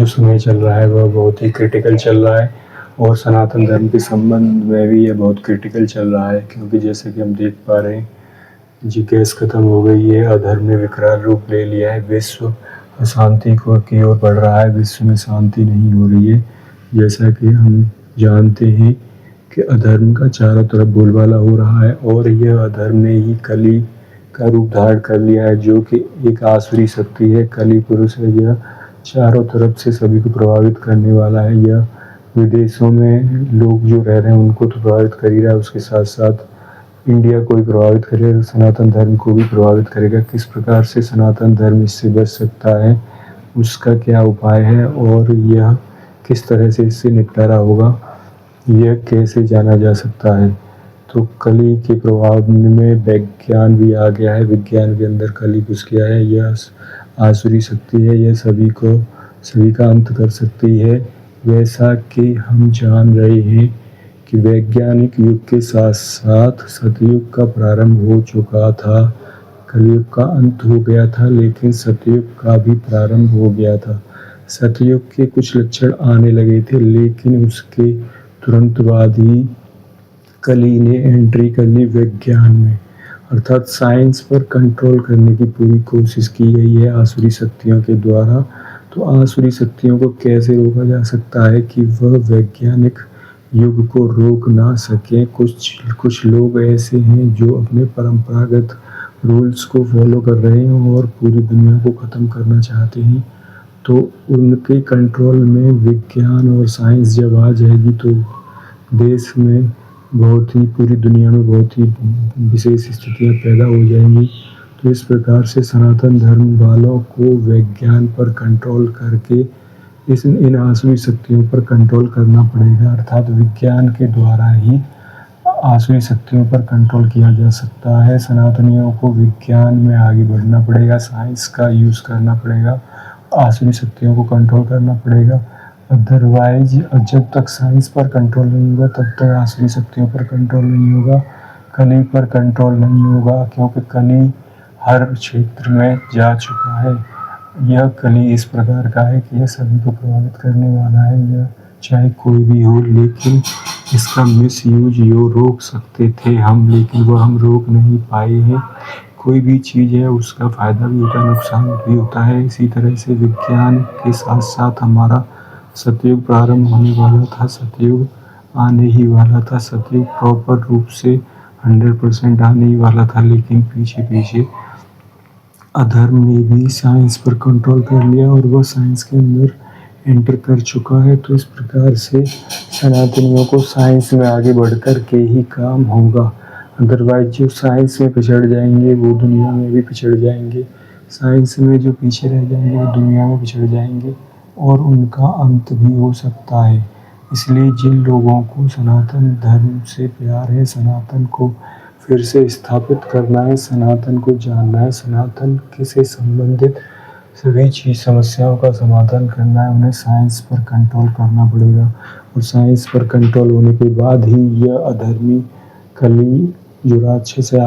समय चल रहा है वह बहुत ही क्रिटिकल चल रहा है और सनातन धर्म के संबंध में भी ये बहुत क्रिटिकल चल रहा है, क्योंकि जैसे कि हम देख पा रहे हैं जी गैस खत्म हो गई है, अधर्म ने विकराल रूप ले लिया है, विश्व अशांति की ओर बढ़ रहा है, विश्व में शांति नहीं हो रही है। जैसा कि हम जानते हैं कि अधर्म का चारों तरफ बोलबाला हो रहा है और यह अधर्म ने ही कली का रूप धारण कर लिया है, जो कि एक आसुरी शक्ति है। कली पुरुष है, यह चारों तरफ से सभी को प्रभावित करने वाला है। यह विदेशों में लोग जो रह रहे हैं उनको तो प्रभावित कर ही रहा है, उसके साथ साथ इंडिया को भी प्रभावित करेगा, सनातन धर्म को भी प्रभावित करेगा। किस प्रकार से सनातन धर्म इससे बच सकता है, उसका क्या उपाय है और यह किस तरह से इससे निपटारा होगा, यह कैसे जाना जा सकता है। तो कली के प्रभाव में विज्ञान भी आ गया है, विज्ञान के अंदर कली घुस गया है। यह आसुरी शक्ति है, यह सभी का अंत कर सकती है। वैसा कि हम जान रहे हैं कि वैज्ञानिक युग के साथ साथ सतयुग का प्रारंभ हो चुका था, कलयुग का अंत हो गया था, लेकिन सतयुग का भी प्रारंभ हो गया था। सतयुग के कुछ लक्षण आने लगे थे, लेकिन उसके तुरंत बाद ही कली ने एंट्री कर ली विज्ञान में, अर्थात साइंस पर कंट्रोल करने की पूरी कोशिश की गई है आसुरी शक्तियों के द्वारा। तो आसुरी शक्तियों को कैसे रोका जा सकता है कि वह वैज्ञानिक युग को रोक ना सके। कुछ लोग ऐसे हैं जो अपने परंपरागत रूल्स को फॉलो कर रहे हैं और पूरी दुनिया को ख़त्म करना चाहते हैं। तो उनके कंट्रोल में विज्ञान और साइंस जब आ जाएगी तो देश में पूरी दुनिया में बहुत ही विशेष स्थितियाँ पैदा हो जाएंगी। तो इस प्रकार से सनातन धर्म वालों को विज्ञान पर कंट्रोल करके इन आसुरी शक्तियों पर कंट्रोल करना पड़ेगा, अर्थात विज्ञान के द्वारा ही आसुरी शक्तियों पर कंट्रोल किया जा सकता है। सनातनियों को विज्ञान में आगे बढ़ना पड़ेगा, साइंस का यूज़ करना पड़ेगा, आसुरी शक्तियों को कंट्रोल करना पड़ेगा। अदरवाइज जब तक साइंस पर कंट्रोल नहीं होगा तब तक आसुरी शक्तियों पर कंट्रोल नहीं होगा, कली पर कंट्रोल नहीं होगा, क्योंकि कली हर क्षेत्र में जा चुका है। यह कली इस प्रकार का है कि यह सभी को प्रभावित करने वाला है, यह चाहे कोई भी हो, लेकिन इसका मिसयूज रोक सकते थे हम, लेकिन वह हम रोक नहीं पाए हैं। कोई भी चीज़ है उसका फ़ायदा भी होता है, नुकसान भी होता है। इसी तरह से विज्ञान के साथ साथ हमारा सतयुग प्रारंभ होने वाला था, सतयुग आने ही वाला था, सतयुग प्रॉपर रूप से 100% आने ही वाला था, लेकिन पीछे अधर्म ने भी साइंस पर कंट्रोल कर लिया और वह साइंस के अंदर एंटर कर चुका है। तो इस प्रकार से सनातनियों को साइंस में आगे बढ़कर के ही काम होगा, अदरवाइज जो साइंस में पिछड़ जाएंगे वो दुनिया में भी पिछड़ जाएंगे, साइंस में जो पीछे रह जाएंगे वो दुनिया में पिछड़ जाएंगे और उनका अंत भी हो सकता है। इसलिए जिन लोगों को सनातन धर्म से प्यार है, सनातन को फिर से स्थापित करना है, सनातन को जानना है, सनातन से संबंधित सभी समस्याओं का समाधान करना है, उन्हें साइंस पर कंट्रोल करना पड़ेगा। और साइंस पर कंट्रोल होने के बाद ही यह अधर्मी कली जो राक्षस है